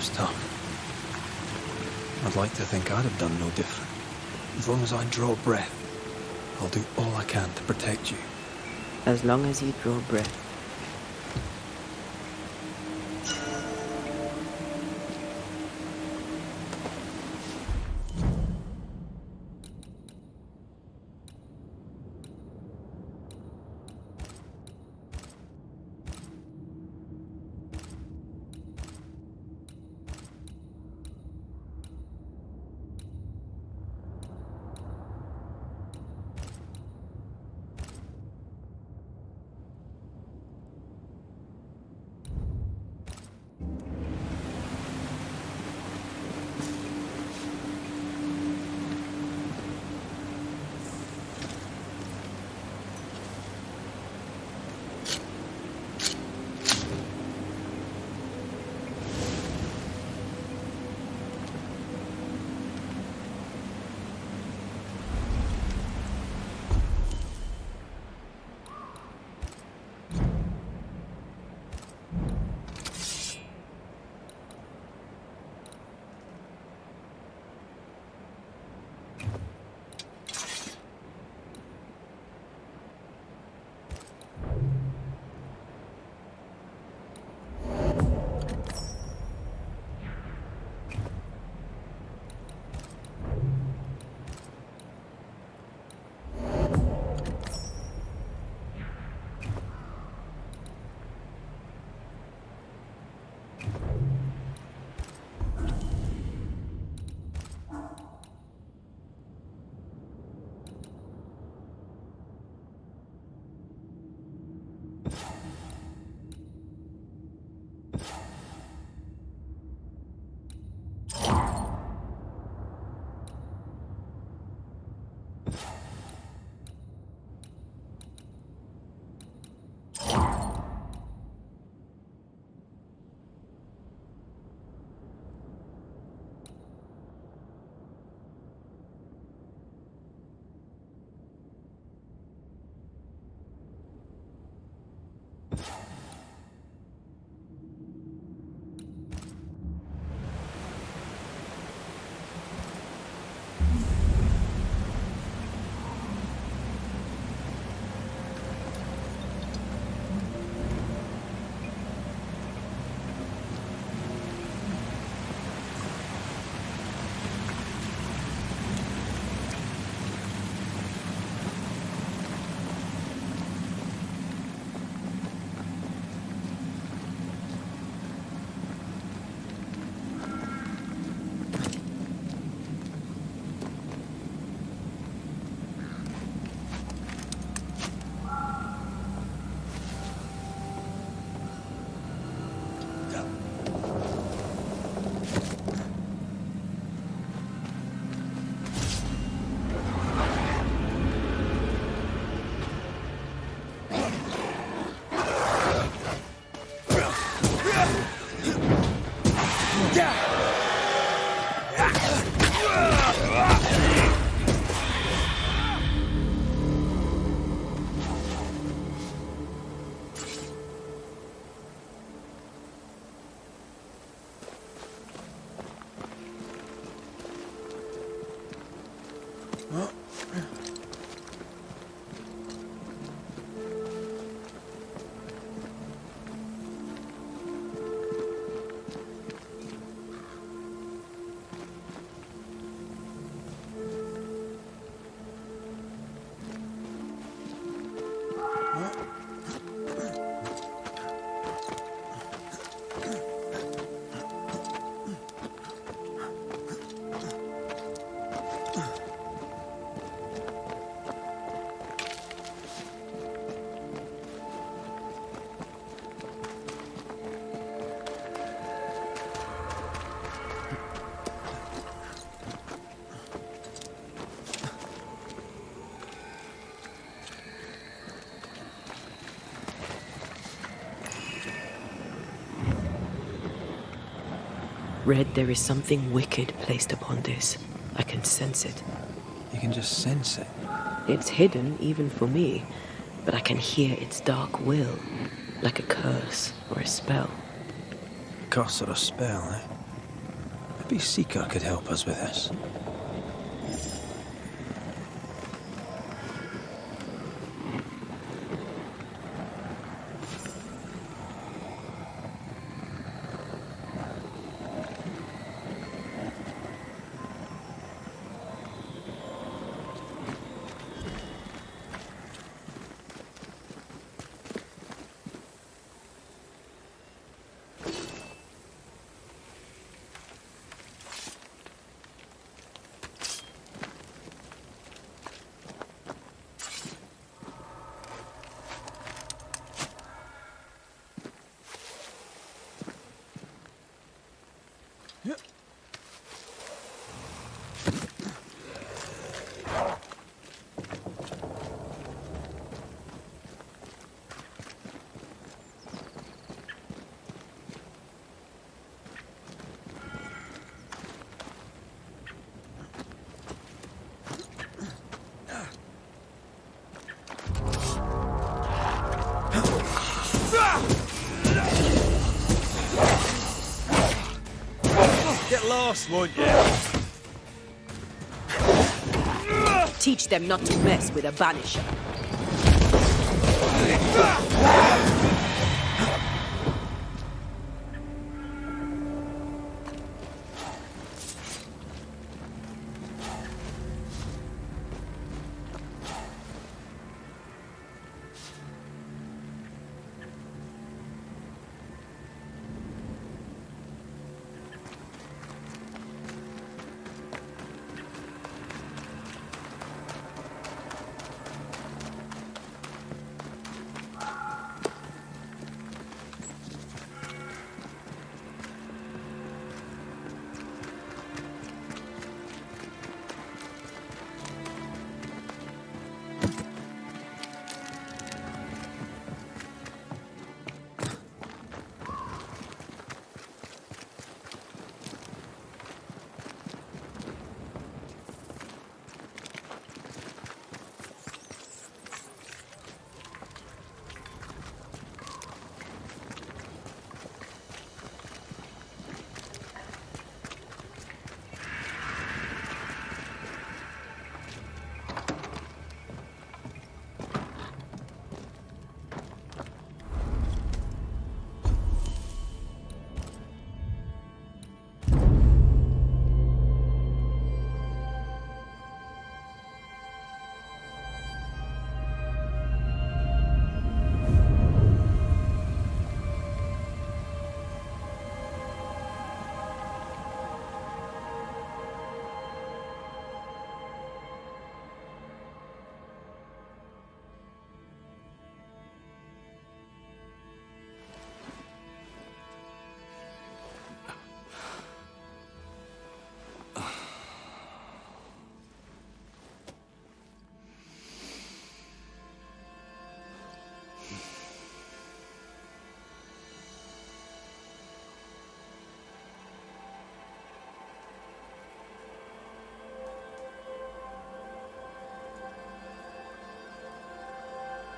was tough. I'd like to think I'd have done no different. As long as I draw breath, I'll do all I can to protect you. As long as you draw breath. Red, there is something wicked placed upon this. I can sense it. You can just sense it. It's hidden, even for me, but I can hear its dark will, like a curse or a spell. Curse or a spell, eh? Maybe Seeker could help us with this. Get lost, won't you? Teach them not to mess with a Banisher.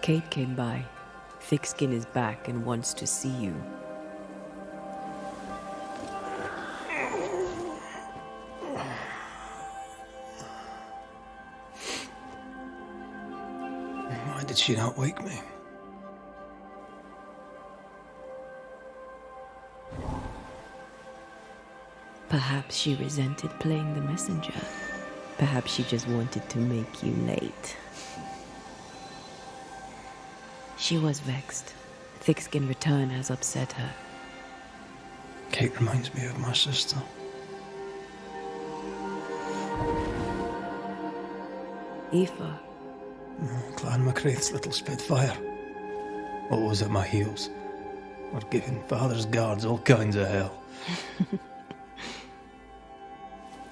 Kate came by. Thickskin is back and wants to see you. Why did she not wake me? Perhaps she resented playing the messenger. Perhaps she just wanted to make you late. She was vexed. Thickskin return has upset her. Kate reminds me of my sister. Aoife. Clan MacRaith's little Spitfire. Always at my heels. Or giving father's guards all kinds of hell.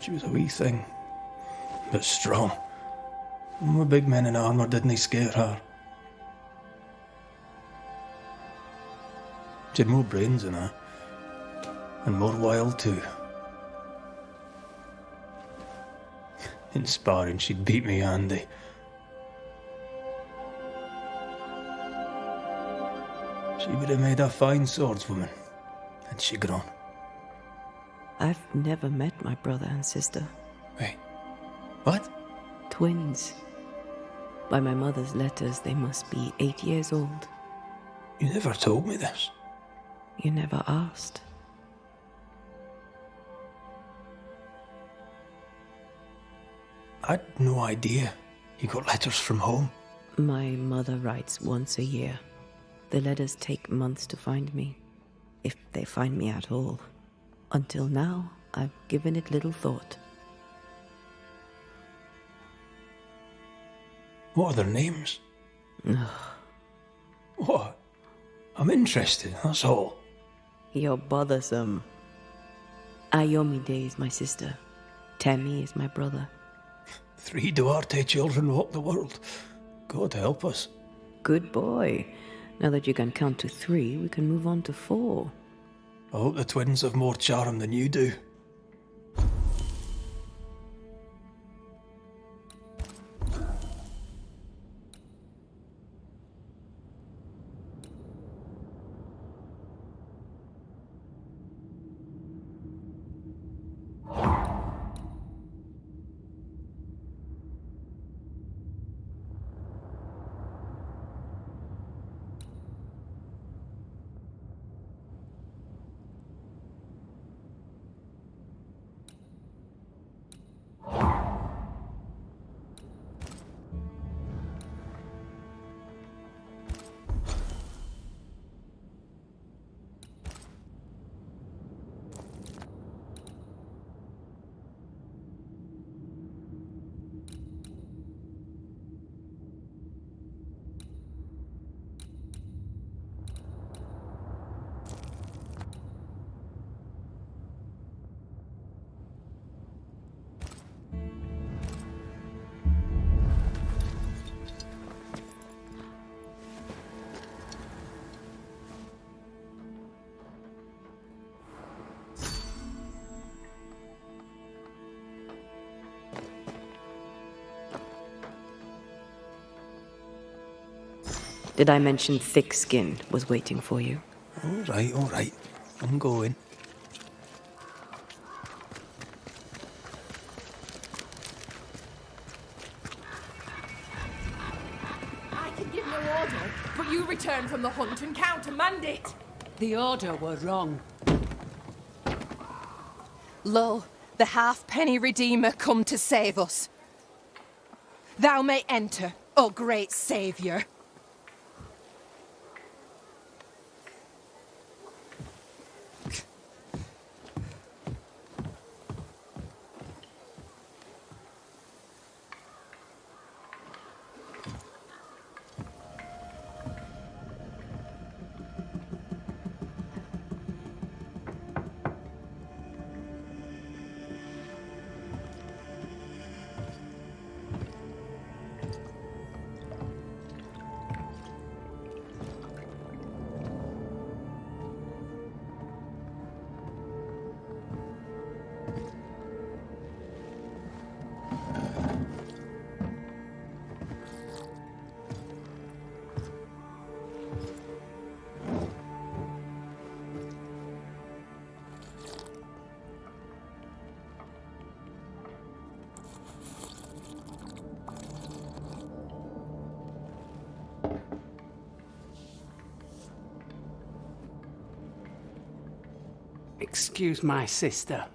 She was a wee thing, but strong. And the big men in armour didn't scare her. She had more brains than her, and more wild too. In sparring, she'd beat me handy. She would have made a fine swordswoman, had she grown. I've never met my brother and sister. Wait, what? Twins. By my mother's letters, they must be 8 years old. You never told me this. You never asked. I'd no idea you got letters from home. My mother writes once a year. The letters take months to find me, if they find me at all. Until now, I've given it little thought. What are their names? What? I'm interested, that's all. You're bothersome. Ayomide is my sister. Temi is my brother. 3 Duarte children walk the world. God help us. Good boy. Now that you can count to 3, we can move on to 4. I hope the twins have more charm than you do. Did I mention thick skin was waiting for you? All right. I'm going. I can give no order, but you return from the hunt and countermand it. The order were wrong. Lo, the halfpenny redeemer come to save us. Thou may enter, O great saviour. Excuse my sister.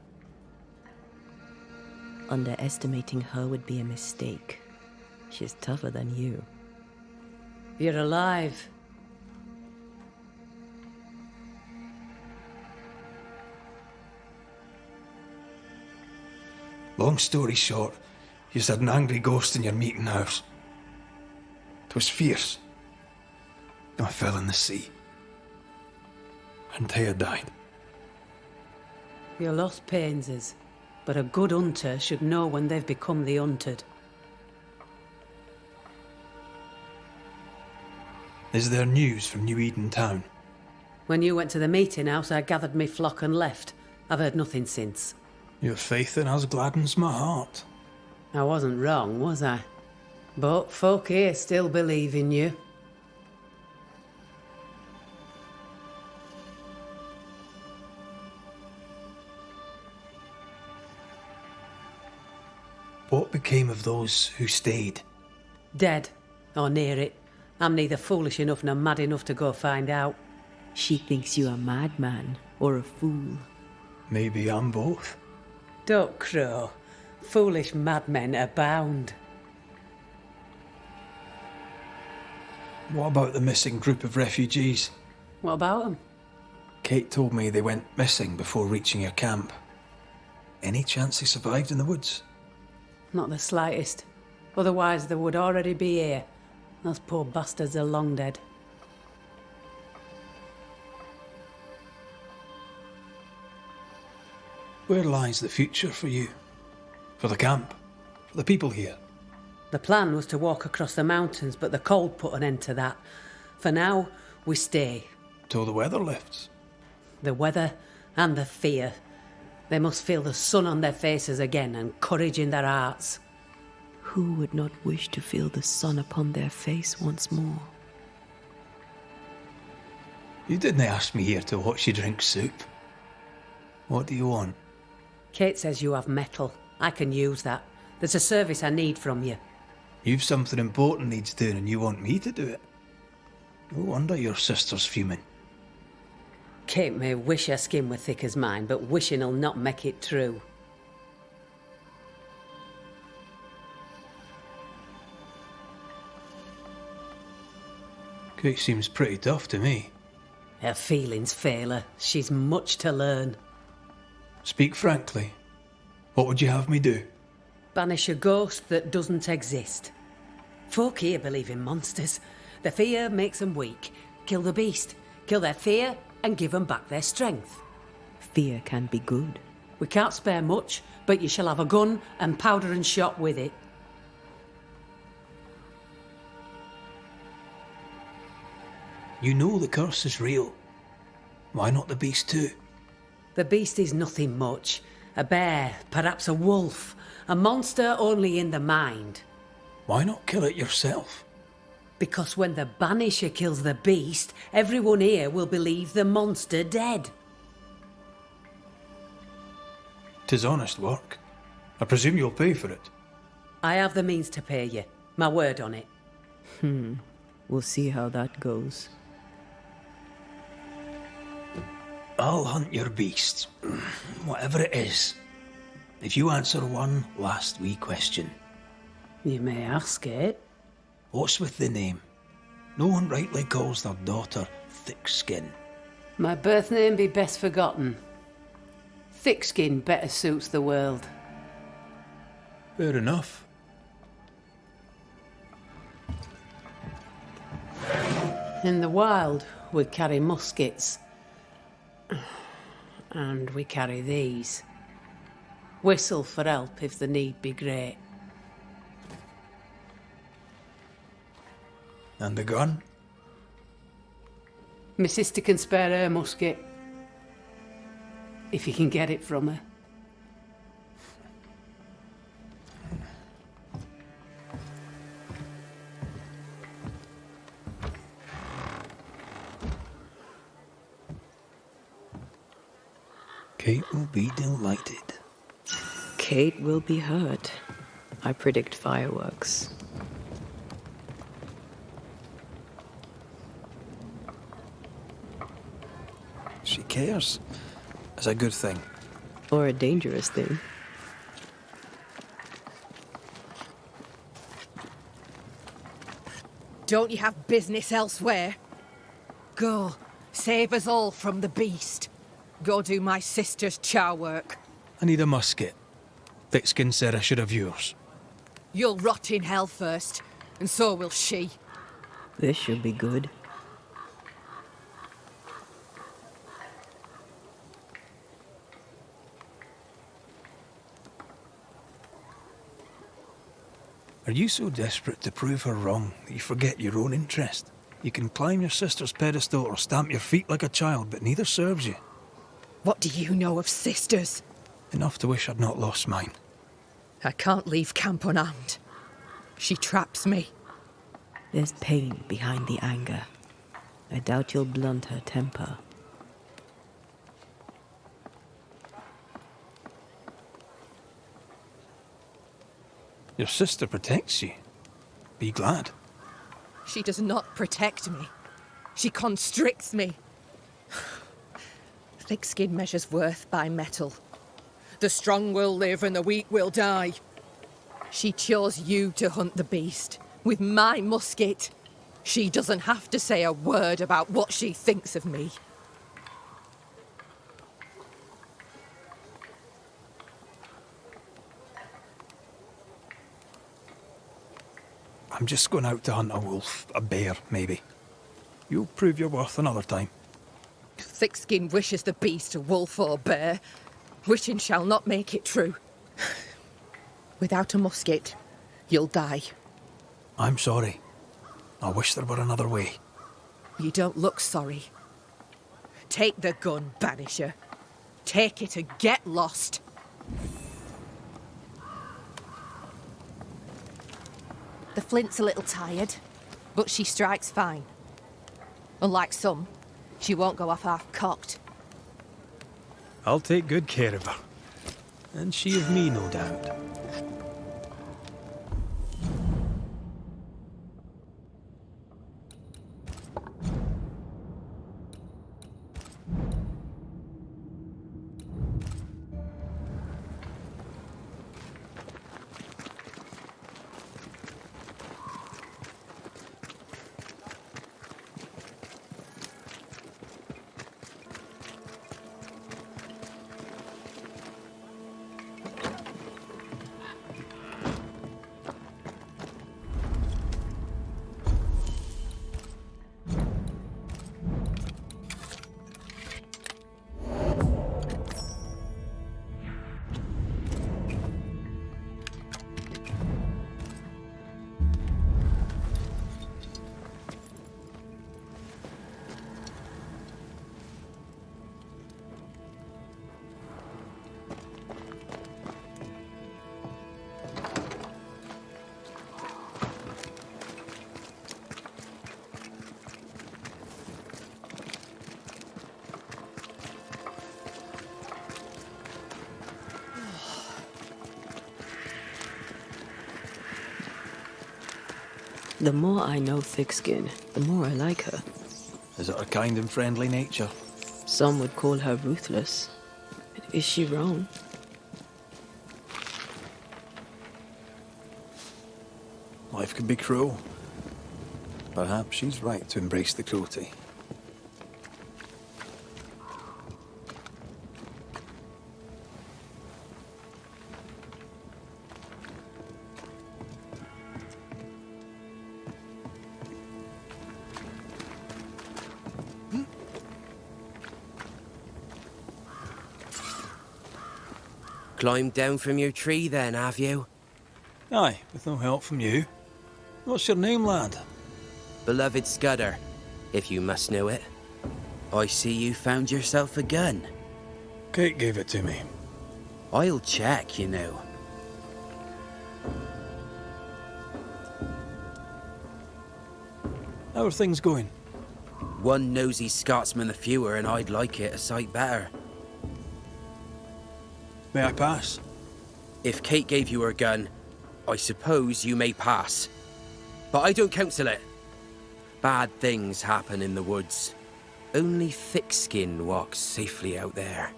Underestimating her would be a mistake. She's tougher than you. You're alive. Long story short, you had an angry ghost in your meeting house. It was fierce. I fell in the sea. And Taya died. Your loss pains us, but a good hunter should know when they've become the hunted. Is there news from New Eden town? When you went to the meeting house, I gathered me flock and left. I've heard nothing since. Your faith in us gladdens my heart. I wasn't wrong, was I? But folk here still believe in you. What became of those who stayed? Dead, or near it. I'm neither foolish enough nor mad enough to go find out. She thinks you a madman or a fool. Maybe I'm both. Don't crow. Foolish madmen abound. What about the missing group of refugees? What about them? Kate told me they went missing before reaching your camp. Any chance they survived in the woods? Not the slightest. Otherwise they would already be here. Those poor bastards are long dead. Where lies the future for you? For the camp? For the people here? The plan was to walk across the mountains, but the cold put an end to that. For now, we stay. Till the weather lifts. The weather and the fear. They must feel the sun on their faces again and courage in their hearts. Who would not wish to feel the sun upon their face once more? You didn't ask me here to watch you drink soup. What do you want? Kate says you have metal. I can use that. There's a service I need from you. You've something important needs doing and you want me to do it. No wonder your sister's fuming. Kate may wish her skin were thick as mine, but wishing'll not make it true. Kate seems pretty tough to me. Her feelings fail her. She's much to learn. Speak frankly. What would you have me do? Banish a ghost that doesn't exist. Folk here believe in monsters. The fear makes them weak. Kill the beast. Kill their fear and give them back their strength. Fear can be good. We can't spare much, but you shall have a gun and powder and shot with it. You know the curse is real. Why not the beast too? The beast is nothing much. A bear, perhaps a wolf. A monster only in the mind. Why not kill it yourself? Because when the Banisher kills the beast, everyone here will believe the monster dead. 'Tis honest work. I presume you'll pay for it. I have the means to pay you. My word on it. We'll see how that goes. I'll hunt your beast, whatever it is, if you answer one last wee question. You may ask it. What's with the name? No one rightly calls their daughter Thick Skin. My birth name be best forgotten. Thick skin better suits the world. Fair enough. In the wild, we carry muskets. And we carry these. Whistle for help if the need be great. And the gun? My sister can spare her musket. If you can get it from her. Kate will be delighted. Kate will be hurt. I predict fireworks. She cares. It's a good thing. Or a dangerous thing. Don't you have business elsewhere? Go, save us all from the beast. Go do my sister's char work. I need a musket. Thickskin said I should have yours. You'll rot in hell first, and so will she. This should be good. Are you so desperate to prove her wrong that you forget your own interest? You can climb your sister's pedestal or stamp your feet like a child, but neither serves you. What do you know of sisters? Enough to wish I'd not lost mine. I can't leave camp unarmed. She traps me. There's pain behind the anger. I doubt you'll blunt her temper. Your sister protects you. Be glad. She does not protect me. She constricts me. Thick skin measures worth by metal. The strong will live and the weak will die. She chose you to hunt the beast with my musket. She doesn't have to say a word about what she thinks of me. I'm just going out to hunt a wolf, a bear, maybe. You'll prove your worth another time. Thick-skin wishes the beast a wolf or bear. Wishing shall not make it true. Without a musket, you'll die. I'm sorry. I wish there were another way. You don't look sorry. Take the gun, Banisher. Take it and get lost. The flint's a little tired, but she strikes fine. Unlike some, she won't go off half-cocked. I'll take good care of her. And she of me, no doubt. The more I know Thickskin, the more I like her. Is it her kind and friendly nature? Some would call her ruthless. Is she wrong? Life can be cruel. Perhaps she's right to embrace the cruelty. Climbed down from your tree then, have you? Aye, with no help from you. What's your name, lad? Beloved Scudder, if you must know it. I see you found yourself a gun. Kate gave it to me. I'll check, you know. How are things going? One nosy Scotsman the fewer, and I'd like it a sight better. May I pass? If Kate gave you her gun, I suppose you may pass. But I don't counsel it. Bad things happen in the woods. Only thick-skin walks safely out there.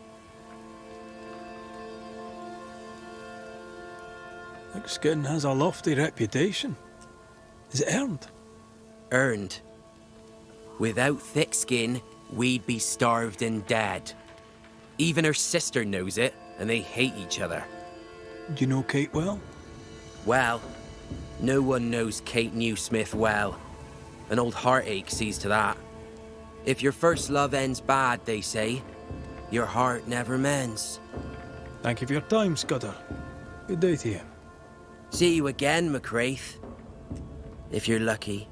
Thick-skin has a lofty reputation. Is it earned? Earned. Without thick-skin, we'd be starved and dead. Even her sister knows it, and they hate each other. Do you know Kate well? Well, no one knows Kate Newsmith well. An old heartache sees to that. If your first love ends bad, they say, your heart never mends. Thank you for your time, Scudder. Good day to you. See you again, McCraith. If you're lucky.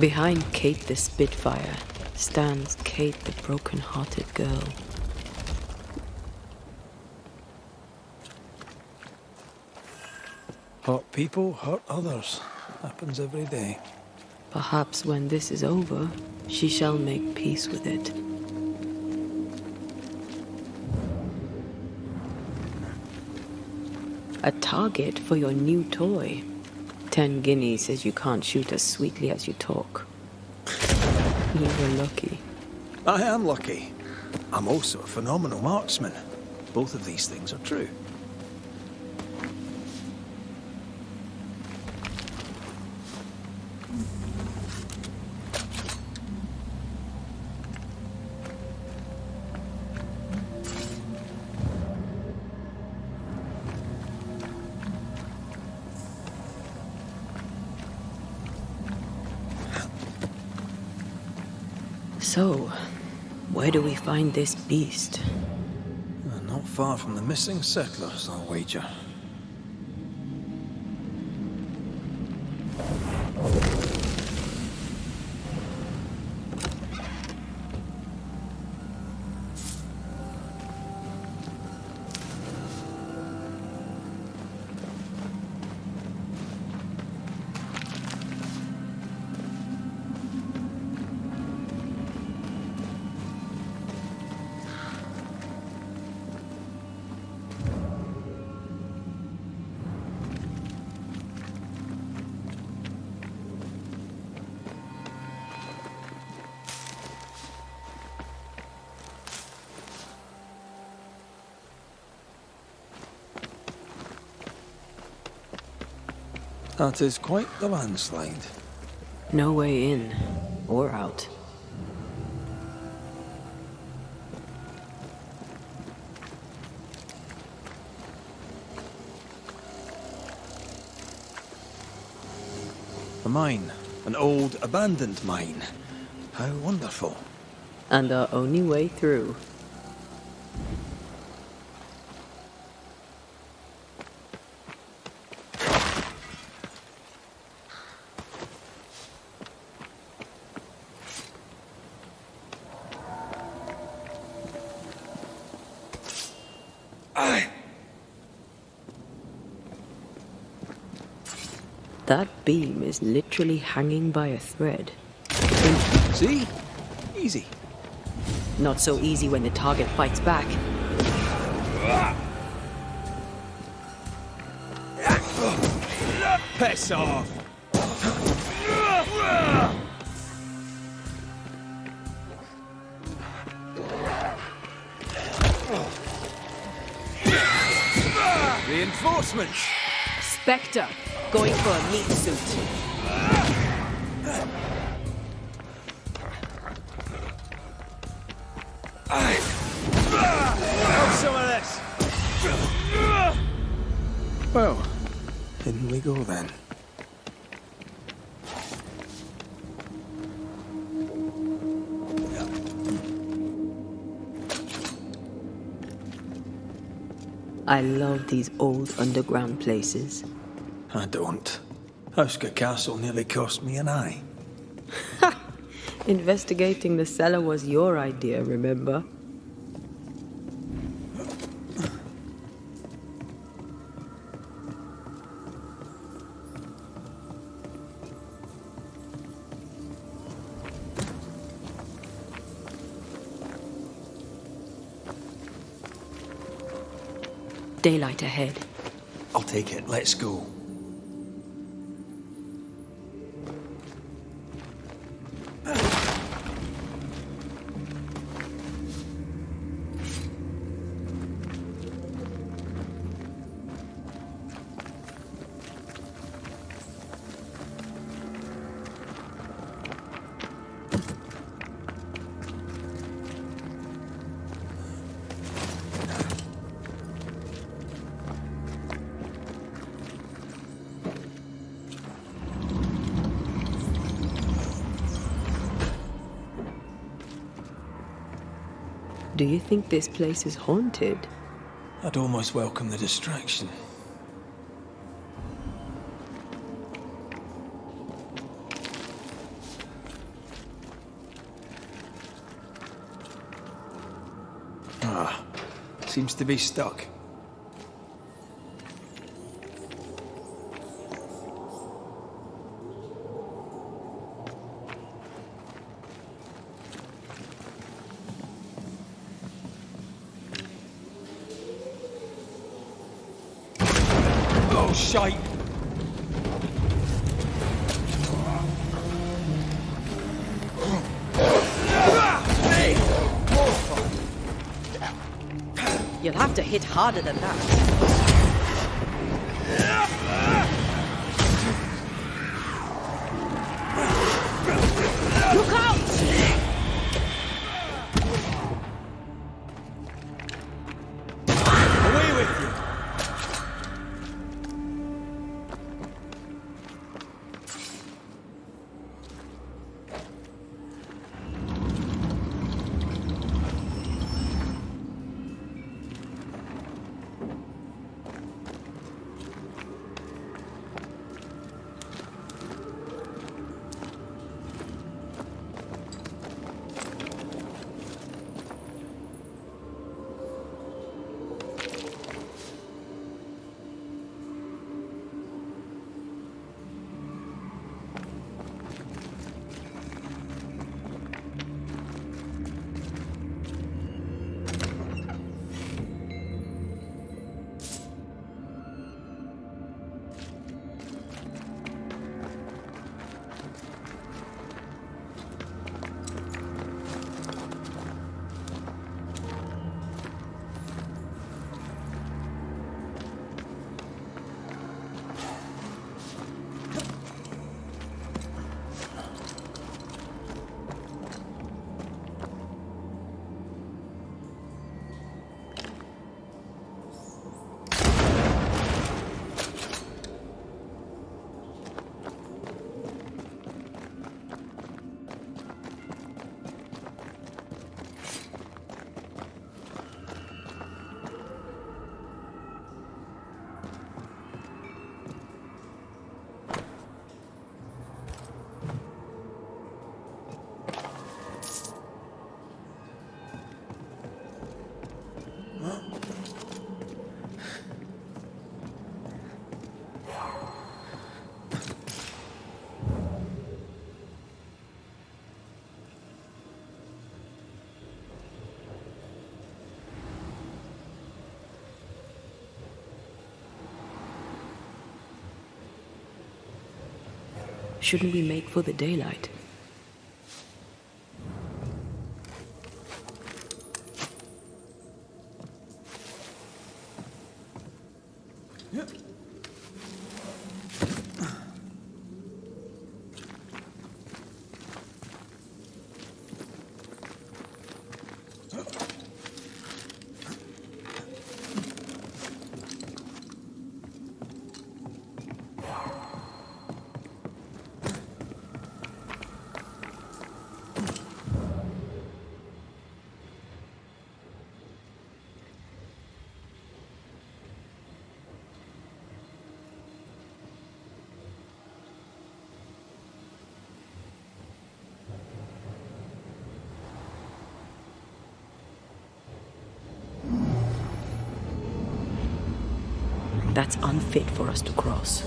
Behind Kate the Spitfire stands Kate the broken-hearted girl. Hurt people hurt others. Happens every day. Perhaps when this is over, she shall make peace with it. A target for your new toy. 10 guineas says you can't shoot as sweetly as you talk. You were lucky. I am lucky. I'm also a phenomenal marksman. Both of these things are true. So, where do we find this beast? Not far from the missing settlers, I'll wager. That is quite the landslide. No way in or out. A mine. An old, abandoned mine. How wonderful. And our only way through. That beam is literally hanging by a thread. See? Easy. Not so easy when the target fights back. Piss off! Reinforcements! Spectre, going for a meat suit. Have some of this! Well, in we go then. I love these old underground places. I don't. Houska Castle nearly cost me an eye. Investigating the cellar was your idea, remember? Daylight ahead. I'll take it. Let's go. Do you think this place is haunted? I'd almost welcome the distraction. Seems to be stuck. Oh, shite! You'll have to hit harder than that. Look out! Away with you! Shouldn't we make for the daylight? That's unfit for us to cross.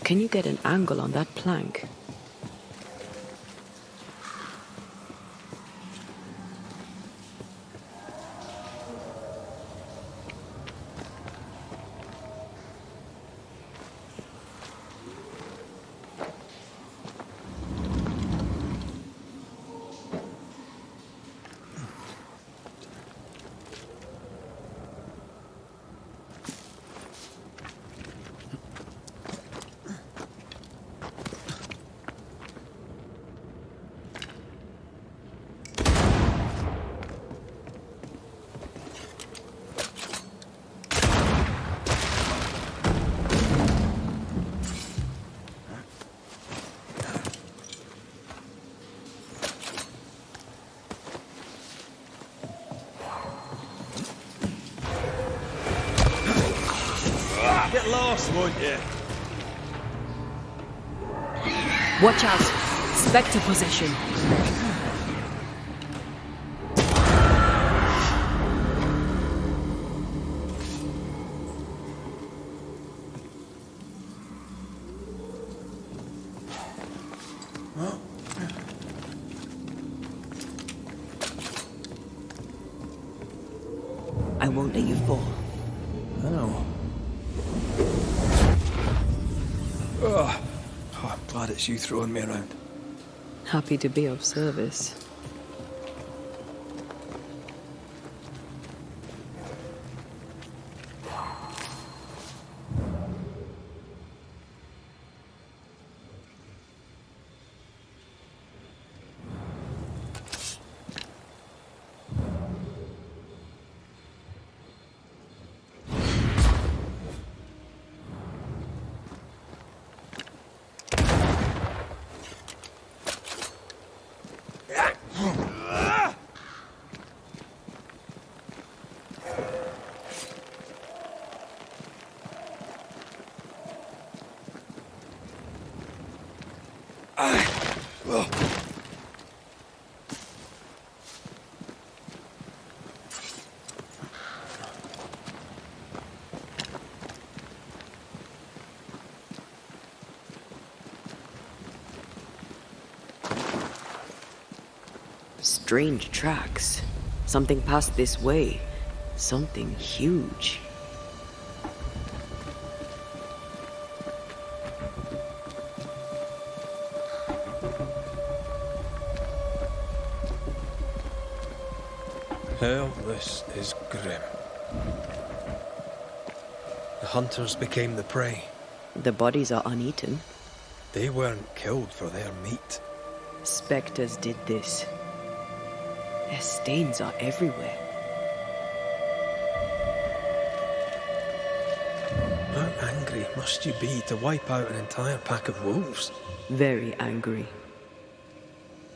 Can you get an angle on that plank? Get lost, won't you? Watch out! Spectre possession. I won't let you fall. I know. Oh, I'm glad it's you throwing me around. Happy to be of service. Strange tracks. Something passed this way. Something huge. Hell, this is grim. The hunters became the prey. The bodies are uneaten. They weren't killed for their meat. Spectres did this. Their stains are everywhere. How angry must you be to wipe out an entire pack of wolves? Very angry.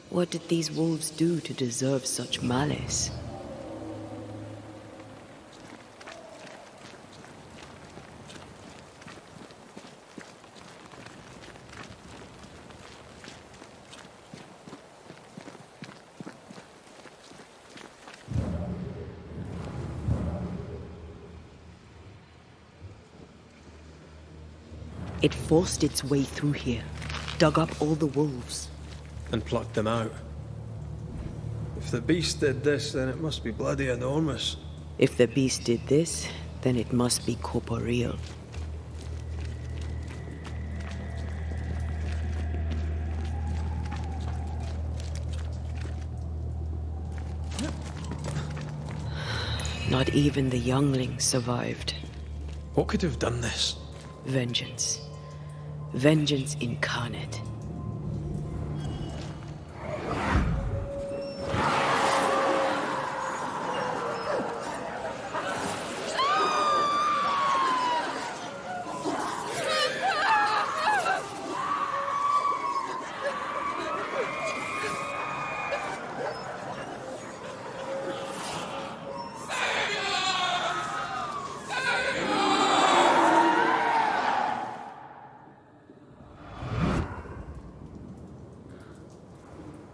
What did these wolves do to deserve such malice? It forced its way through here, dug up all the wolves. And plucked them out. If the beast did this, then it must be bloody enormous. If the beast did this, then it must be corporeal. Not even the younglings survived. What could have done this? Vengeance. Vengeance incarnate.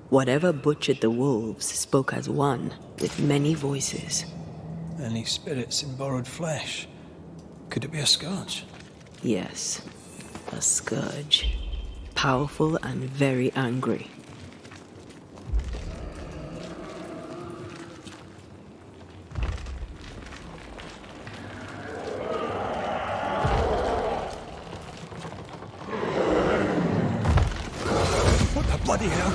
Whatever butchered the wolves spoke as one, with many voices. Any spirits in borrowed flesh? Could it be a scourge? Yes. A scourge. Powerful and very angry. What the bloody hell?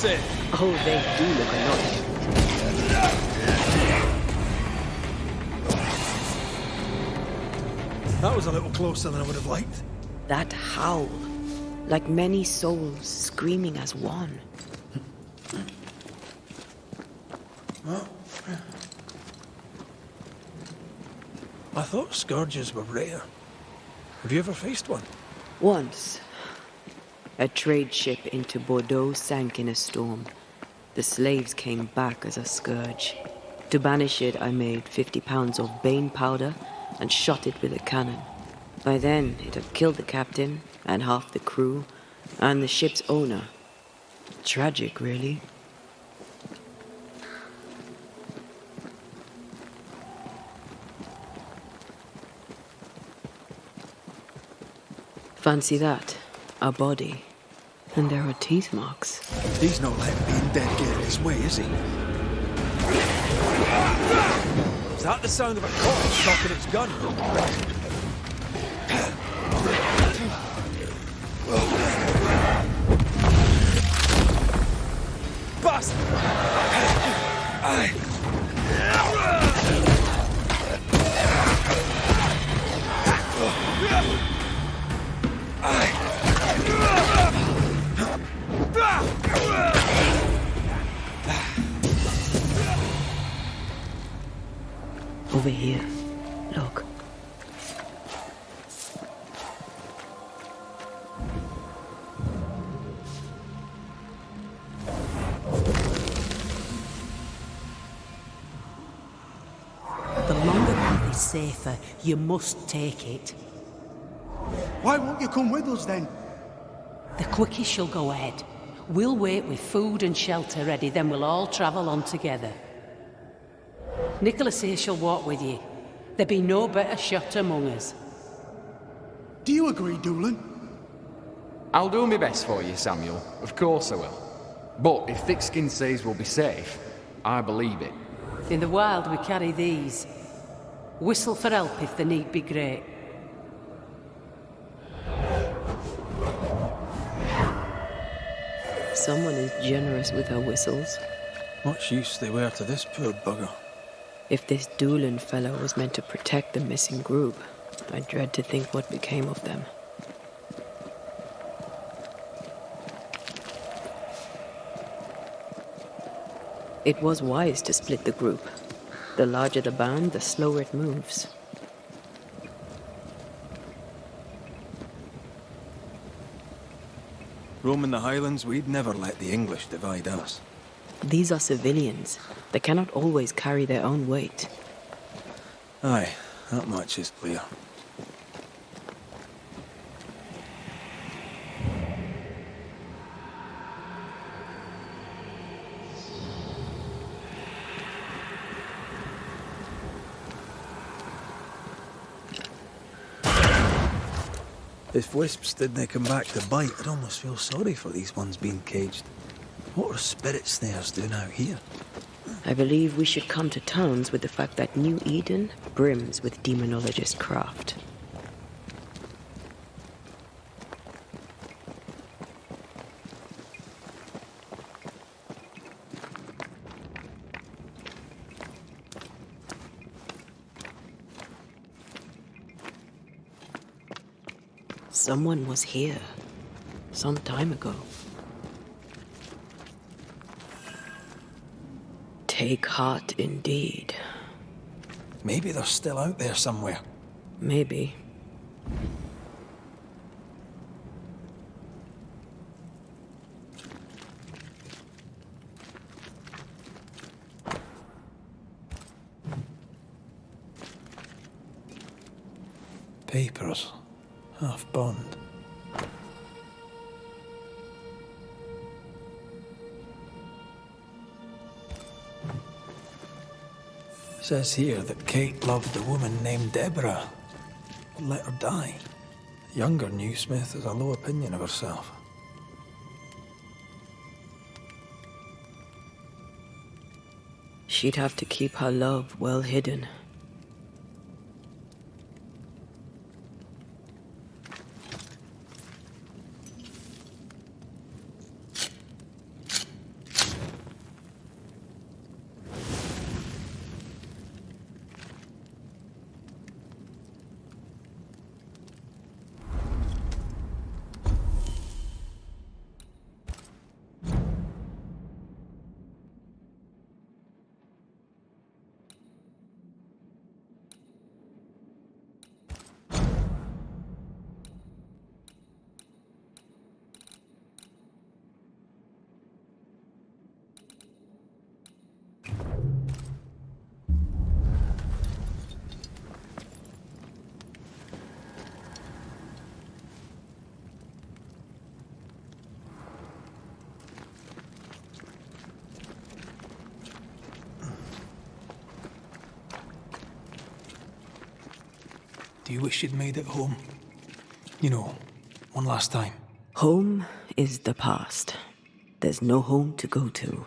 Sit. Oh, they do look annoying. That was a little closer than I would have liked. That howl. Like many souls screaming as one. I thought scourges were rare. Have you ever faced one? Once, a trade ship into Bordeaux sank in a storm. The slaves came back as a scourge. To banish it, I made 50 pounds of bane powder and shot it with a cannon. By then, it had killed the captain and half the crew and the ship's owner. Tragic, really. Fancy that. A body. And there are teeth marks. He's not letting being dead get in his way, is he? Is that the sound of a corpse cocking its gun? Bastard! Over here. Look. The longer path is safer. You must take it. Why won't you come with us then? The quickest you'll go ahead. We'll wait with food and shelter ready, then we'll all travel on together. Nicholas here shall walk with you. There be no better shot among us. Do you agree, Doolin? I'll do my best for you, Samuel. Of course I will. But if Thickskin says we'll be safe, I believe it. In the wild we carry these. Whistle for help if the need be great. Someone is generous with her whistles. Much use they were to this poor bugger. If this Doolin fellow was meant to protect the missing group, I dread to think what became of them. It was wise to split the group. The larger the band, the slower it moves. Roaming the Highlands, we'd never let the English divide us. These are civilians. They cannot always carry their own weight. Aye, that much is clear. If wisps didn't come back to bite, I'd almost feel sorry for these ones being caged. What are spirit snares doing out here? I believe we should come to terms with the fact that New Eden brims with demonologist craft. Someone was here, some time ago. Take heart indeed. Maybe they're still out there somewhere. Maybe. Papers. Half bond. Says here that Kate loved a woman named Deborah. But let her die. The younger Newsmith has a low opinion of herself. She'd have to keep her love well hidden. Do you wish you'd made it home? You know, one last time. Home is the past. There's no home to go to.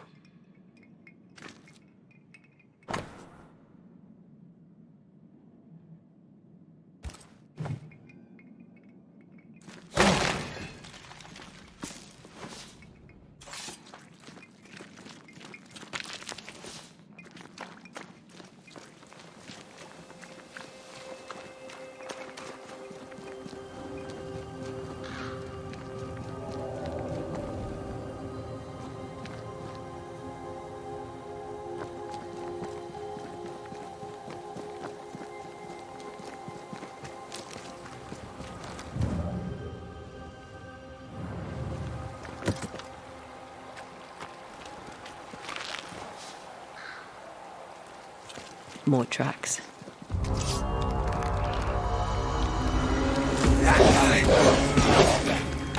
More tracks.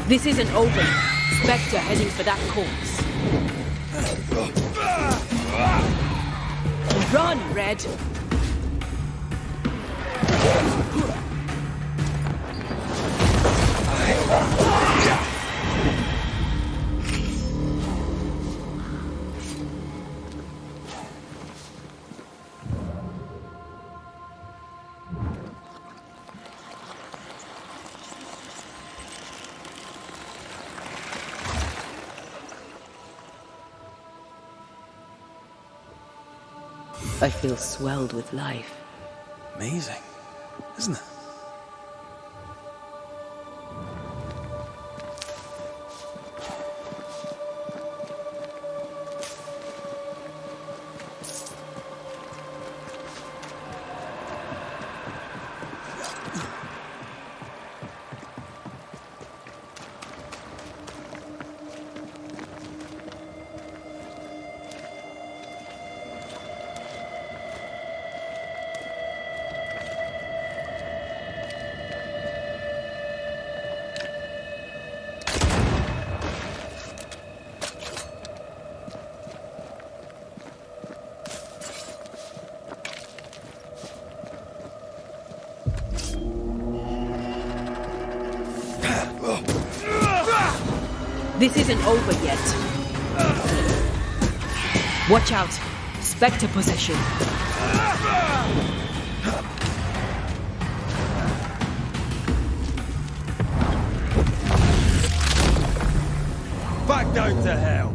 This isn't over. Spectre heading for that corpse. Run, Red! I feel swelled with life. Amazing, isn't it? This isn't over yet. Watch out. Spectre possession. Back down to hell.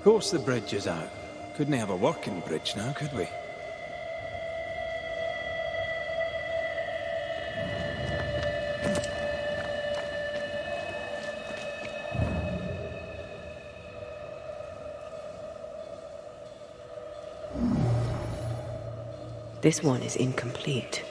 Of course the bridge is out. Couldn't have a working bridge now, could we? This one is incomplete.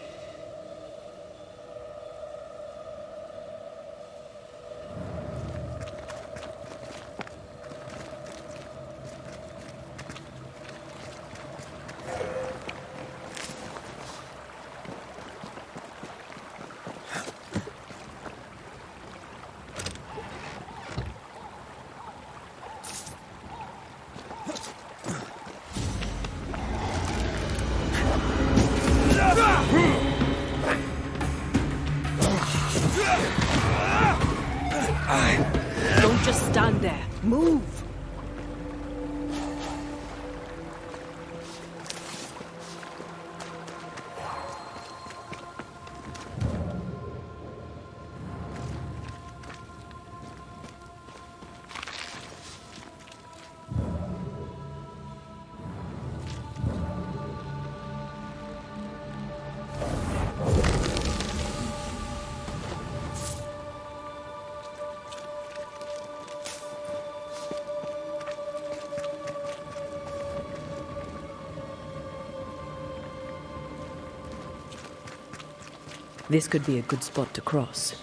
Don't just stand there. Move! This could be a good spot to cross.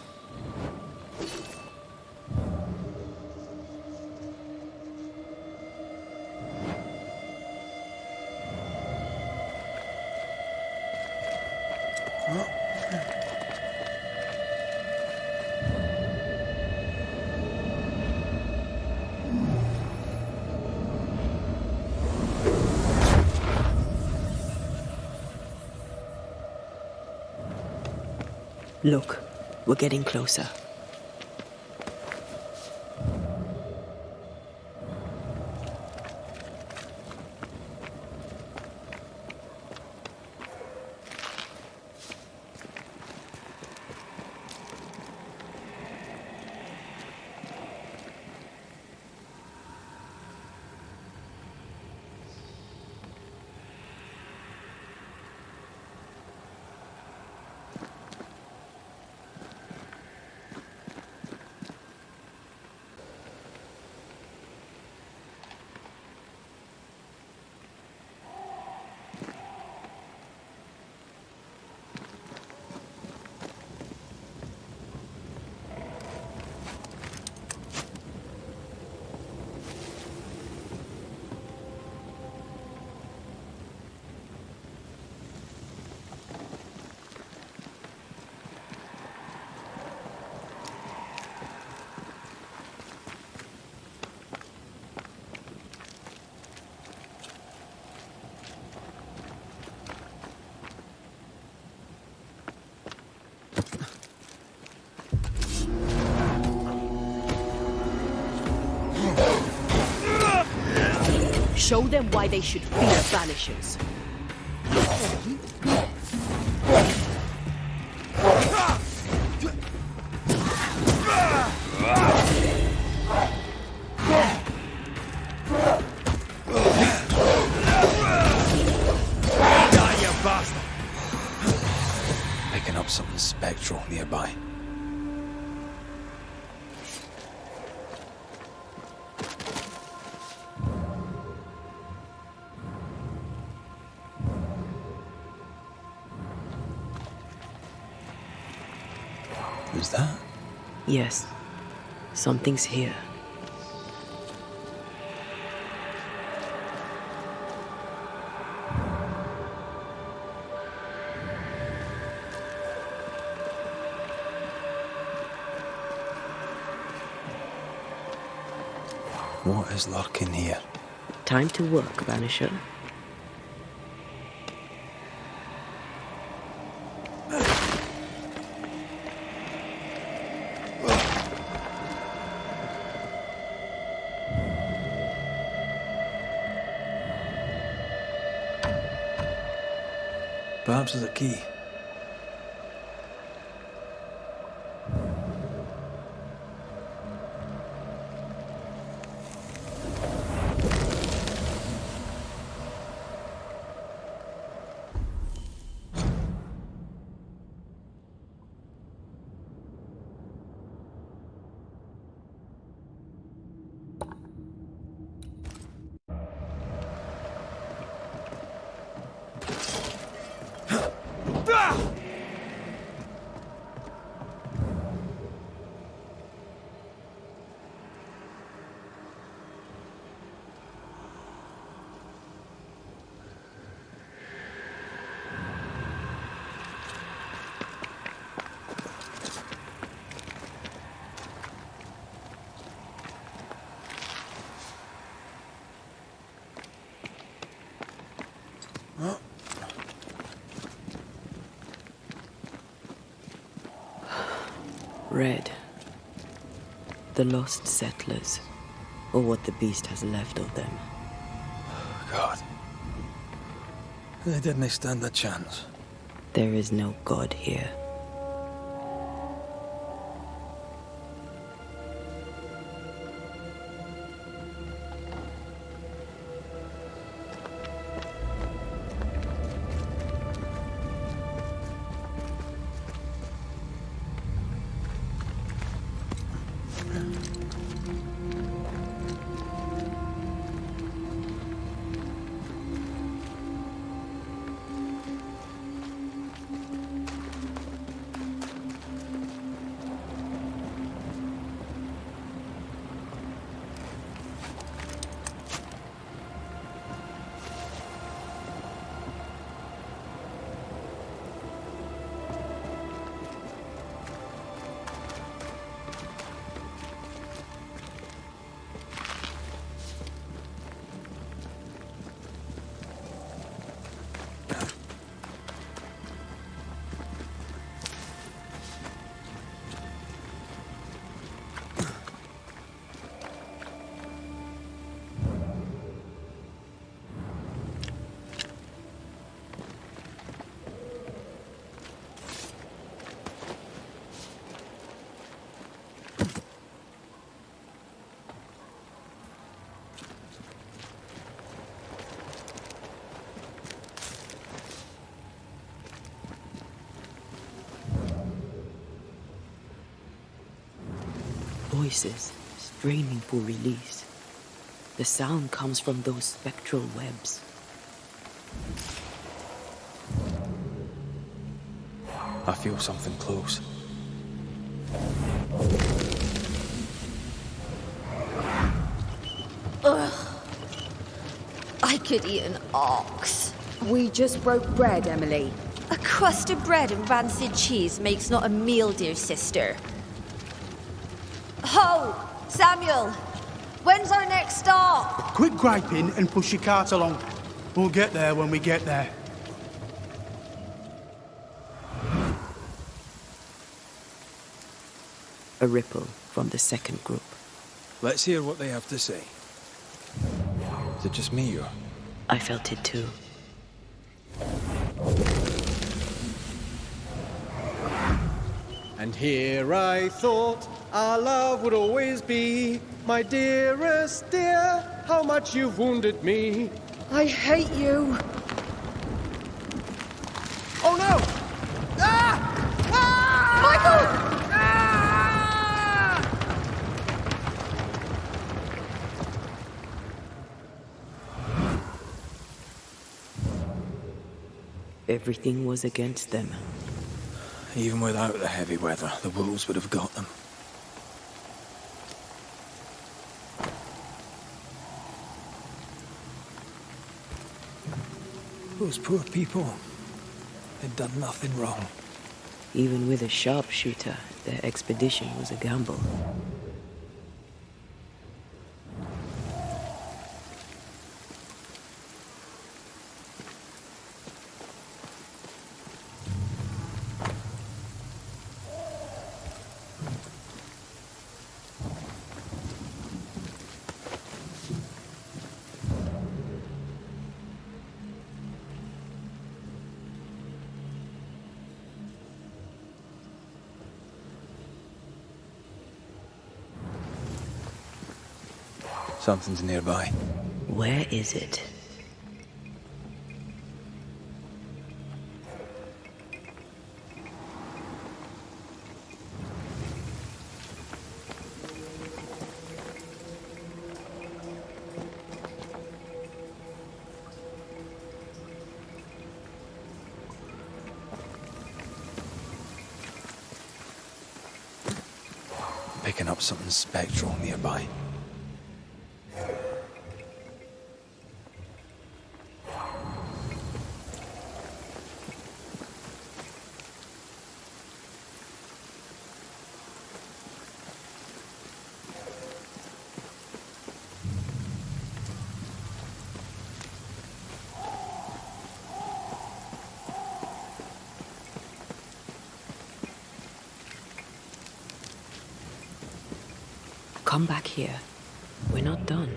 Look, we're getting closer. Show them why they should fear Banishers. Die, you bastard! Picking up something spectral nearby. Who's that? Yes, something's here. What is lurking here? Time to work, Banisher. Perhaps there's a key. Red. The lost settlers, or what the beast has left of them. God. They didn't stand a chance. There is no god here. Voices straining for release. The sound comes from those spectral webs. I feel something close. I could eat an ox. We just broke bread, Emily. A crust of bread and rancid cheese makes not a meal, dear sister. Ho! Samuel! When's our next stop? Quit griping and push your cart along. We'll get there when we get there. A ripple from the second group. Let's hear what they have to say. Is it just me or? I felt it too. And here I thought our love would always be. My dearest dear, how much you've wounded me. I hate you. Oh no! Ah! Ah! Michael! Everything was against them. Even without the heavy weather, the wolves would have got them. Those poor people. They'd done nothing wrong. Even with a sharpshooter, their expedition was a gamble. Something's nearby. Where is it? Picking up something spectral nearby. Come back here. We're not done.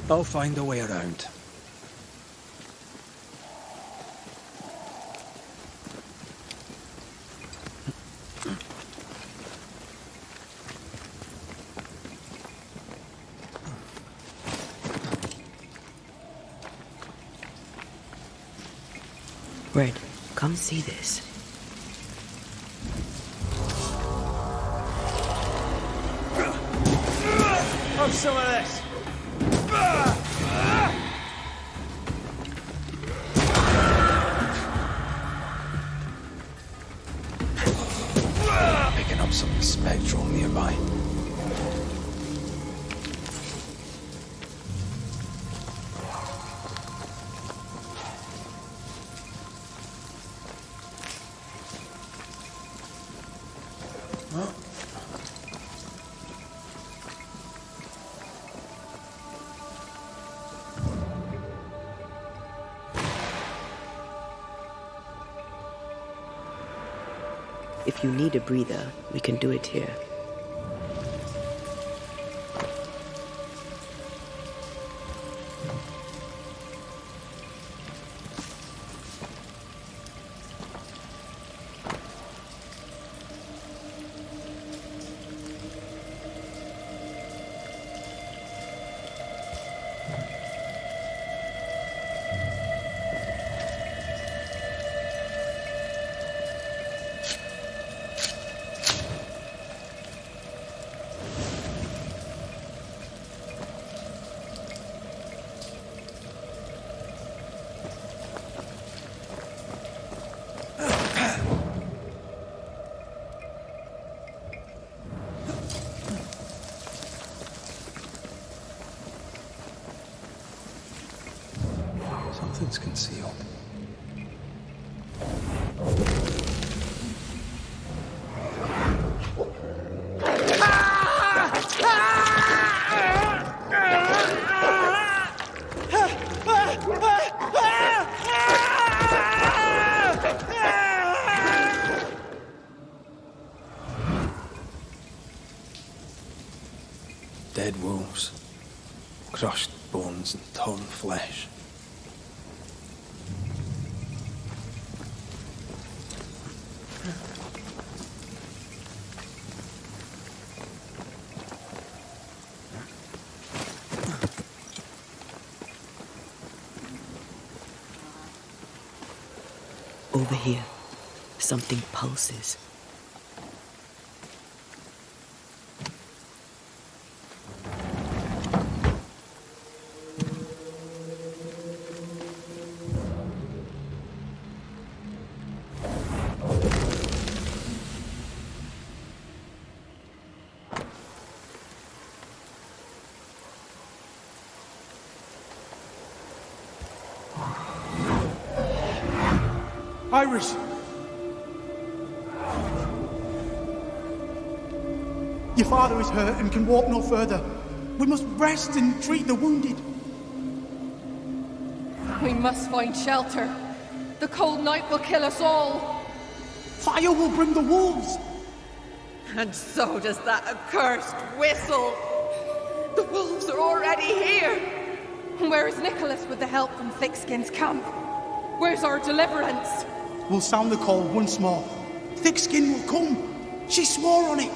I'll find a way around. Red, come see this. Have some of this. Picking up something spectral nearby. If you need a breather, we can do it here. Something's concealed. Dead wolves, crushed bones and torn flesh. Over here, something pulses. Iris! Your father is hurt and can walk no further. We must rest and treat the wounded. We must find shelter. The cold night will kill us all. Fire will bring the wolves. And so does that accursed whistle. The wolves are already here. Where is Nicholas with the help from Thickskin's camp? Where's our deliverance? We'll sound the call once more. Thickskin will come. She swore on it.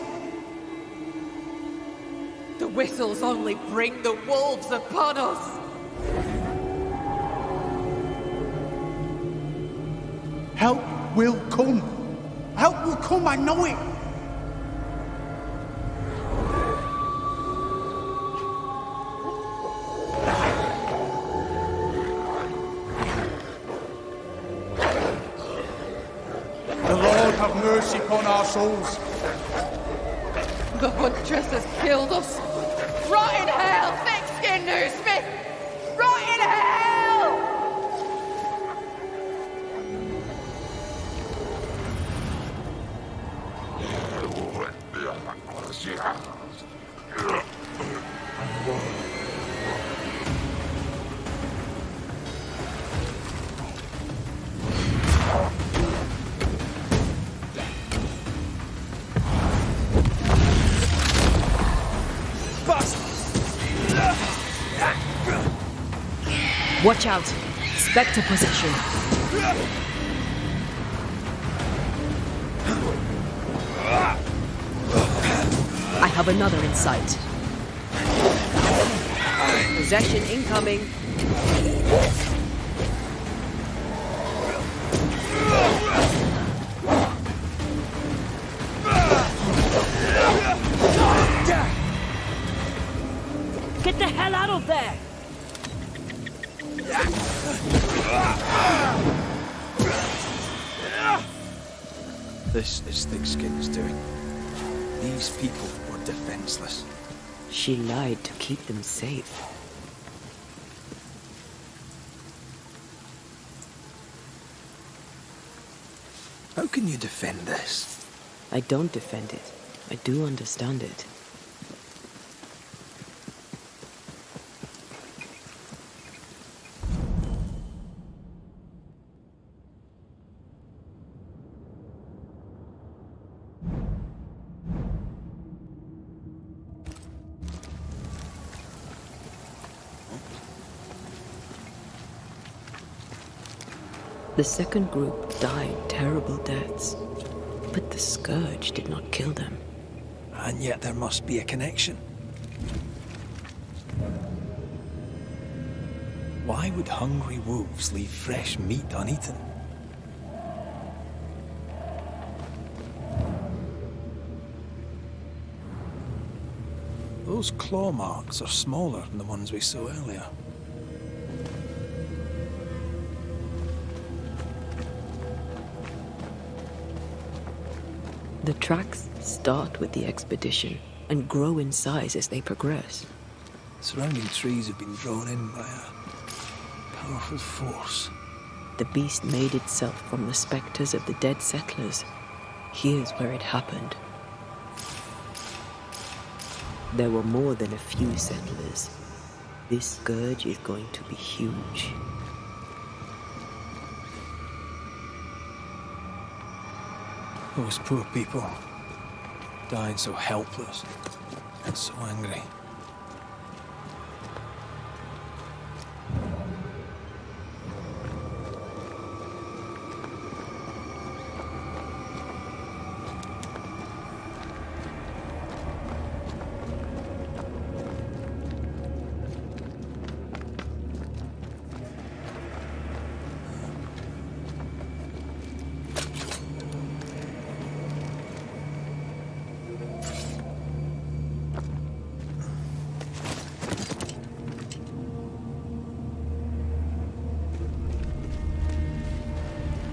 The whistles only bring the wolves upon us. help will come. Help will come, I know it. The Lord have mercy upon our souls. The huntress has killed us. Rot in hell, thick-skinned newsmith! Rot in hell! Watch out! Spectre possession. I have another in sight. Possession incoming. Get the hell out of there! This is Thick-Skin's doing. These people were defenseless. She lied to keep them safe. How can you defend this? I don't defend it. I do understand it. The second group died terrible deaths, but the scourge did not kill them. And yet there must be a connection. Why would hungry wolves leave fresh meat uneaten? Those claw marks are smaller than the ones we saw earlier. The tracks start with the expedition and grow in size as they progress. Surrounding trees have been drawn in by a powerful force. The beast made itself from the spectres of the dead settlers. Here's where it happened. There were more than a few settlers. This scourge is going to be huge. Those poor people, dying so helpless and so angry.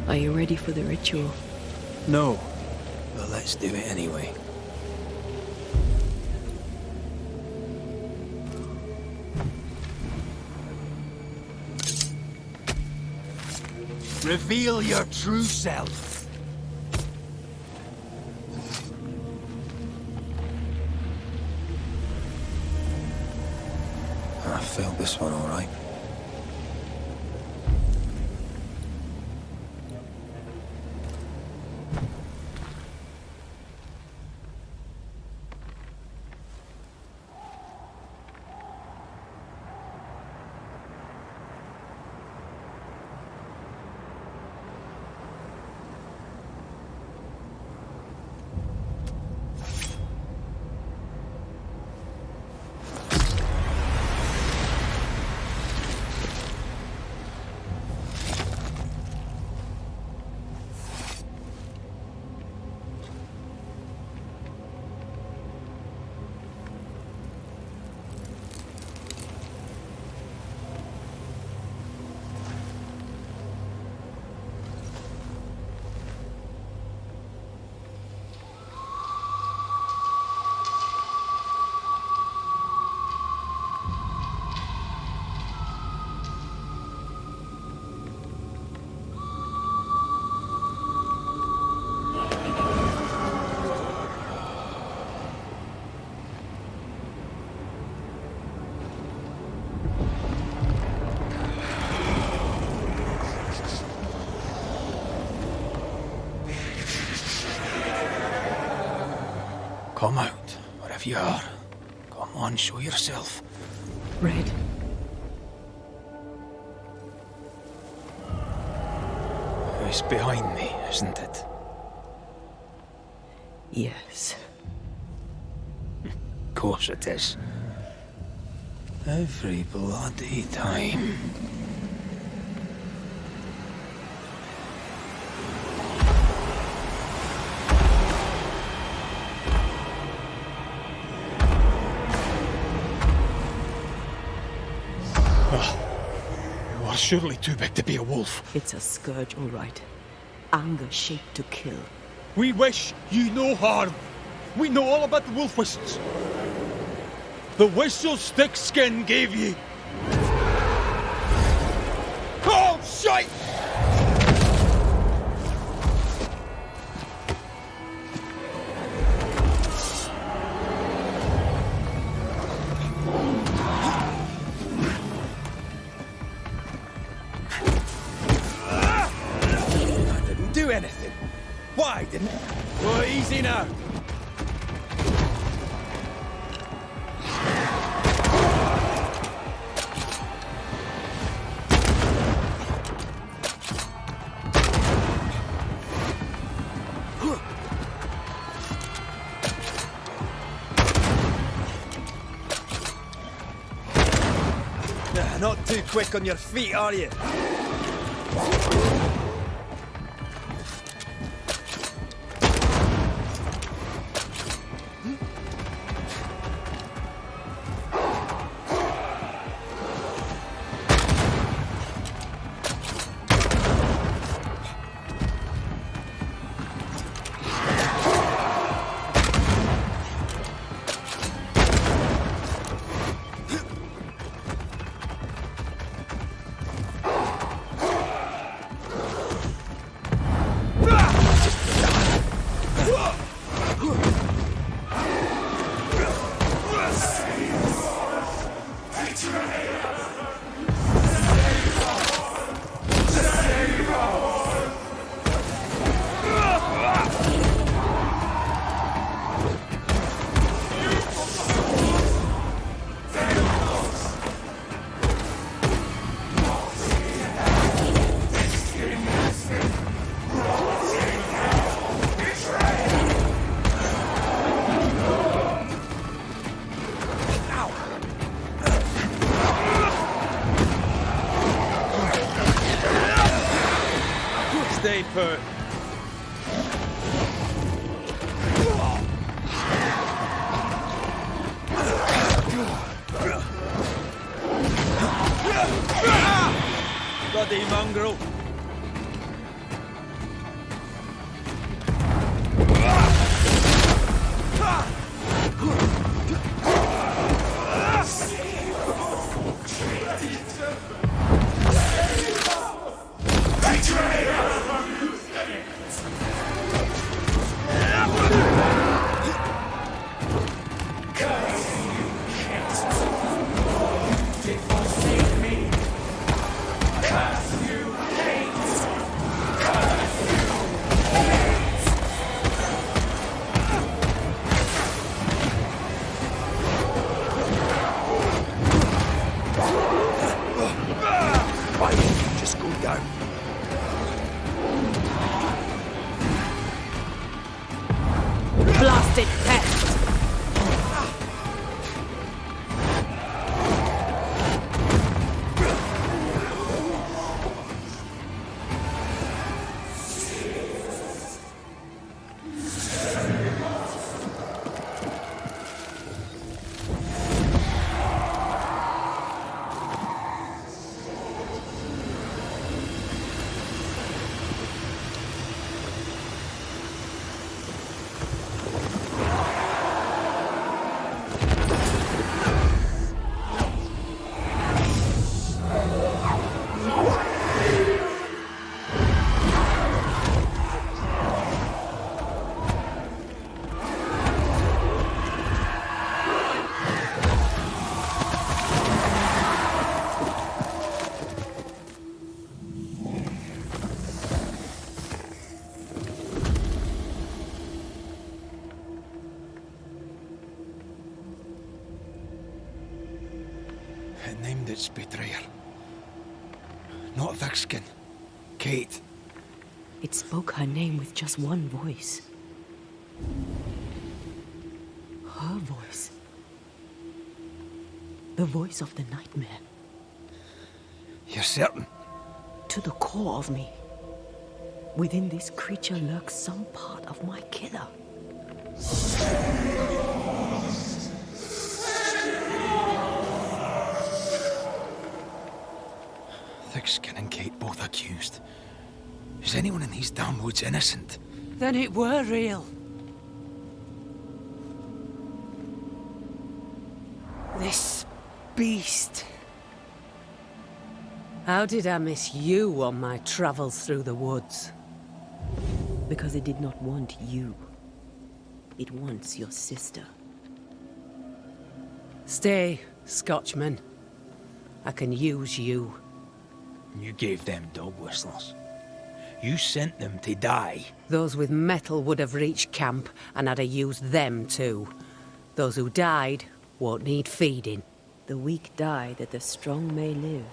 Are you ready for the ritual? No, but let's do it anyway. Reveal your true self. I failed this one all right. Come out, wherever you are. Come on, show yourself. Red. It's behind me, isn't it? Yes. Of course it is. Every bloody time. You are surely too big to be a wolf. It's a scourge, all right. Anger shaped to kill. We wish you no harm. We know all about the wolf whistles. The whistle Thickskin gave you. Oh, shite! I didn't do anything. Why didn't I? Oh, easy now. Not too quick on your feet, are you? Stay put. Bloody mongrel. It named its betrayer. Not Thickskin. Kate. It spoke her name with just one voice. Her voice. The voice of the nightmare. You're certain? To the core of me. Within this creature lurks some part of my killer. Thickskin and Kate both accused. Is anyone in these damn woods innocent? Then it were real. This beast. How did I miss you on my travels through the woods? Because it did not want you. It wants your sister. Stay, Scotchman. I can use you. You gave them dog whistles. You sent them to die. Those with metal would have reached camp, and I'd have used them too. Those who died won't need feeding. The weak die that the strong may live.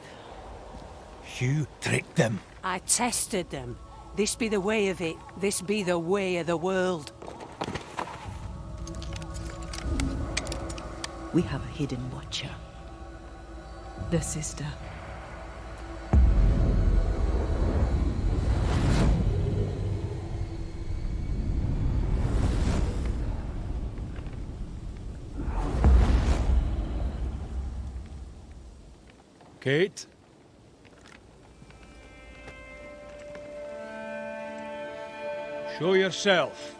You tricked them. I tested them. This be the way of it. This be the way of the world. We have a hidden watcher. The sister. Kate? Show yourself.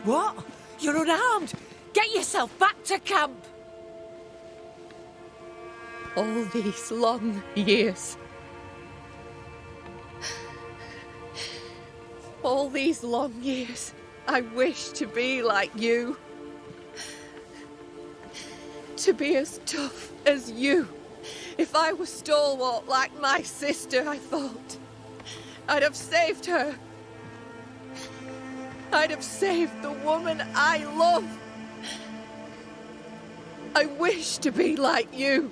What? You're unarmed! Get yourself back to camp! All these long years. All these long years, I wish to be like you. To be as tough as you. If I were stalwart like my sister, I thought, I'd have saved her. I'd have saved the woman I love. I wish to be like you.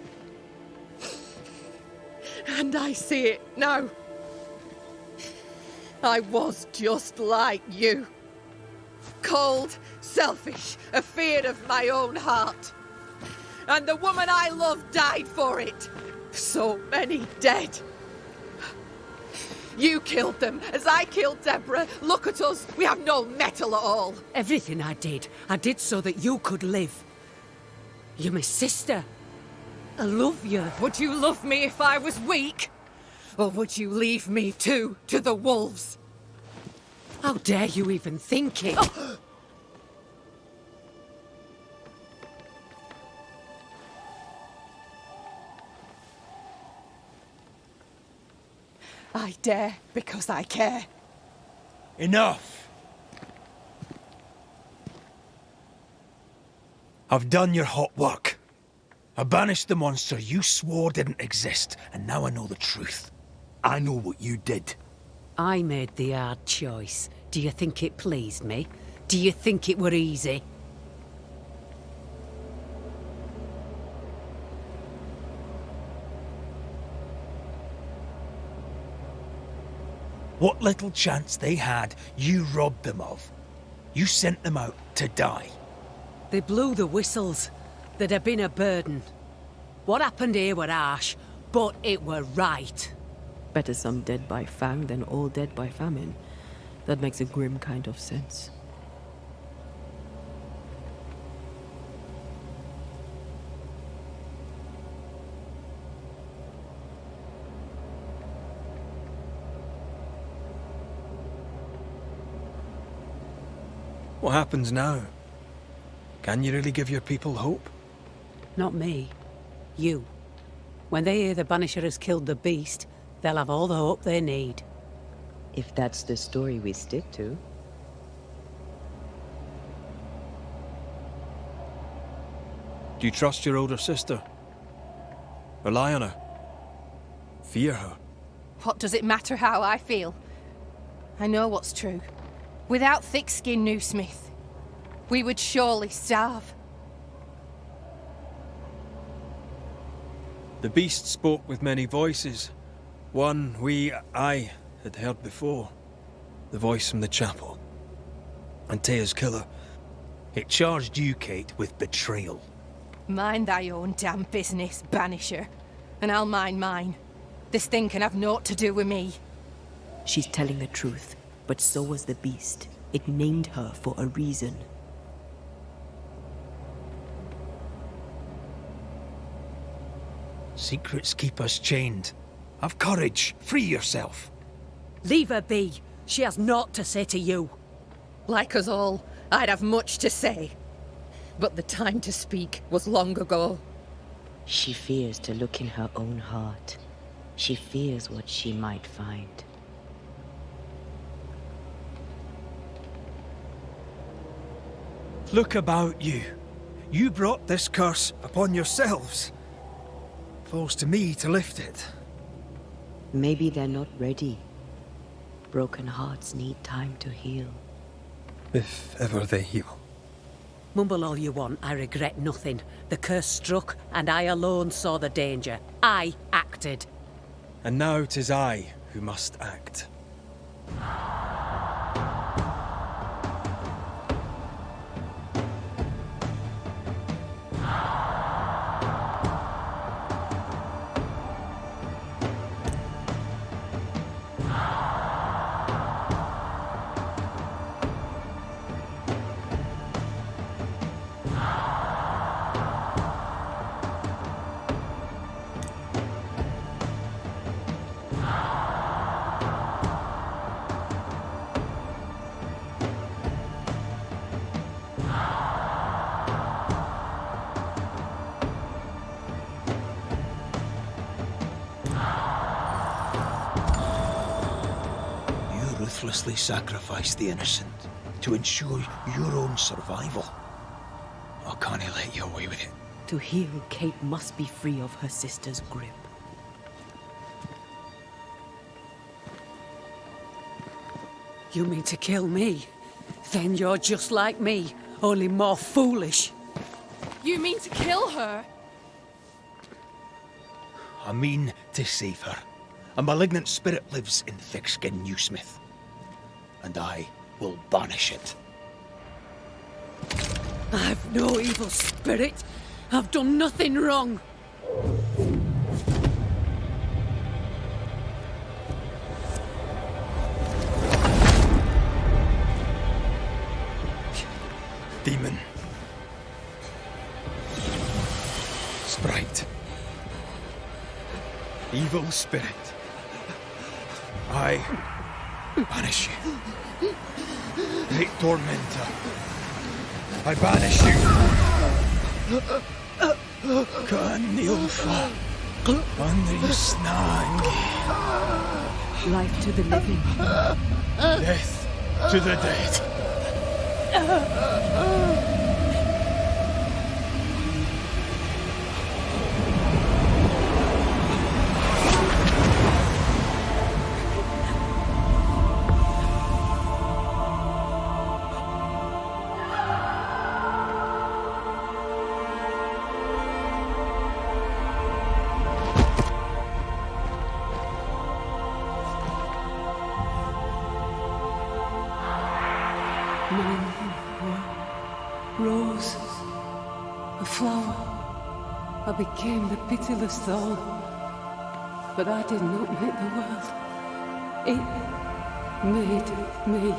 And I see it now. I was just like you. Cold, selfish, afeard of my own heart. And the woman I loved died for it. So many dead. You killed them, as I killed Deborah. Look at us, we have no metal at all. Everything I did so that you could live. You're my sister. I love you. Would you love me if I was weak? Or would you leave me too, to the wolves? How dare you even think it? Oh. I dare because I care. Enough! I've done your hot work. I banished the monster you swore didn't exist, and now I know the truth. I know what you did. I made the hard choice. Do you think it pleased me? Do you think it were easy? What little chance they had, you robbed them of. You sent them out to die. They blew the whistles. There'd have been a burden. What happened here were harsh, but it were right. Better some dead by fang than all dead by famine. That makes a grim kind of sense. What happens now? Can you really give your people hope? Not me. You. When they hear the Banisher has killed the beast, they'll have all the hope they need. If that's the story we stick to. Do you trust your older sister? Rely on her. Fear her. What does it matter how I feel? I know what's true. Without thick-skinned New Smith, we would surely starve. The beast spoke with many voices. One I had heard before. The voice from the chapel. Antea's killer. It charged you, Kate, with betrayal. Mind thy own damn business, Banisher. And I'll mind mine. This thing can have naught to do with me. She's telling the truth, but so was the beast. It named her for a reason. Secrets keep us chained. Have courage. Free yourself. Leave her be. She has naught to say to you. Like us all, I'd have much to say. But the time to speak was long ago. She fears to look in her own heart. She fears what she might find. Look about you. You brought this curse upon yourselves. Falls to me to lift it. Maybe they're not ready. Broken hearts need time to heal. If ever they heal. Mumble all you want, I regret nothing. The curse struck, and I alone saw the danger. I acted. And now 'tis I who must act. Ruthlessly sacrifice the innocent to ensure your own survival. I can't let you away with it. To heal, Kate must be free of her sister's grip. You mean to kill me? Then you're just like me, only more foolish. You mean to kill her? I mean to save her. A malignant spirit lives in thick-skinned New Smith. And I will banish it. I've no evil spirit. I've done nothing wrong. Demon. Sprite. Evil spirit. I banish you. Great tormentor. I banish you. Kanilfa. Andrisnangi. Life to the living. Death to the dead. Rose, a flower. I became the pitiless thorn. But I did not make the world. It made me.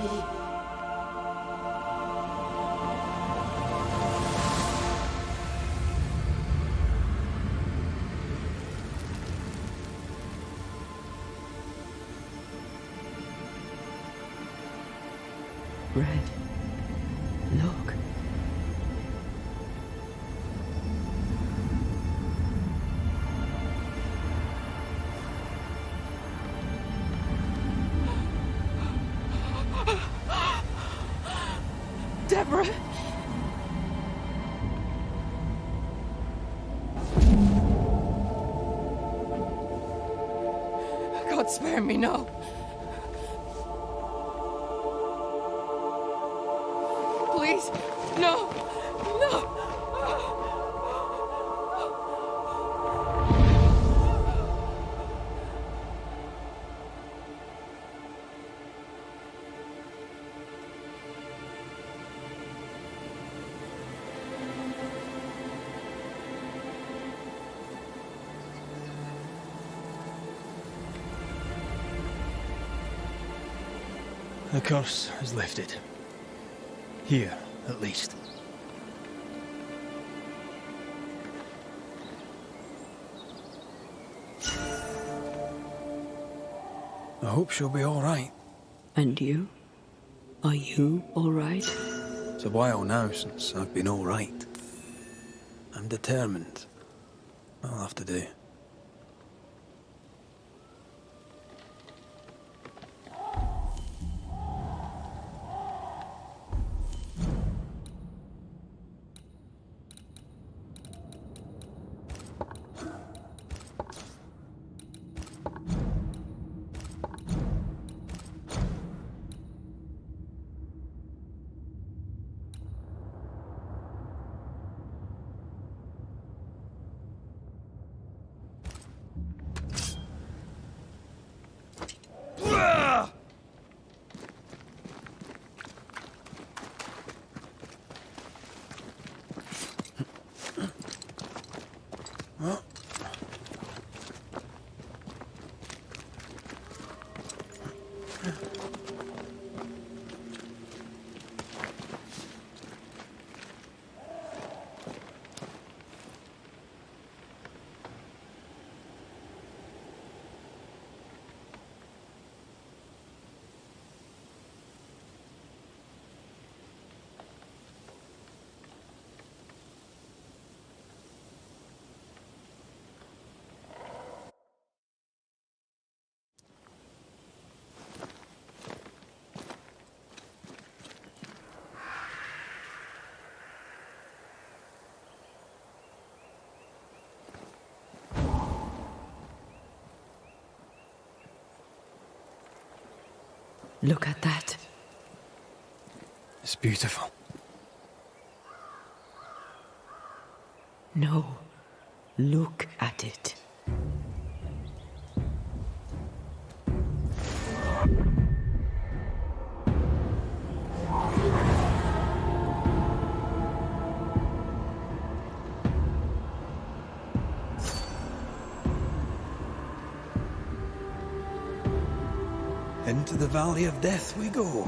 Bread. Look. Deborah! God, spare me, no. Please, no, no. The curse is lifted. Here, at least. I hope she'll be all right. And you? Are you all right? It's a while now since I've been all right. I'm determined. I'll have to do. Look at that. It's beautiful. No. Look at it. Into the Valley of Death we go.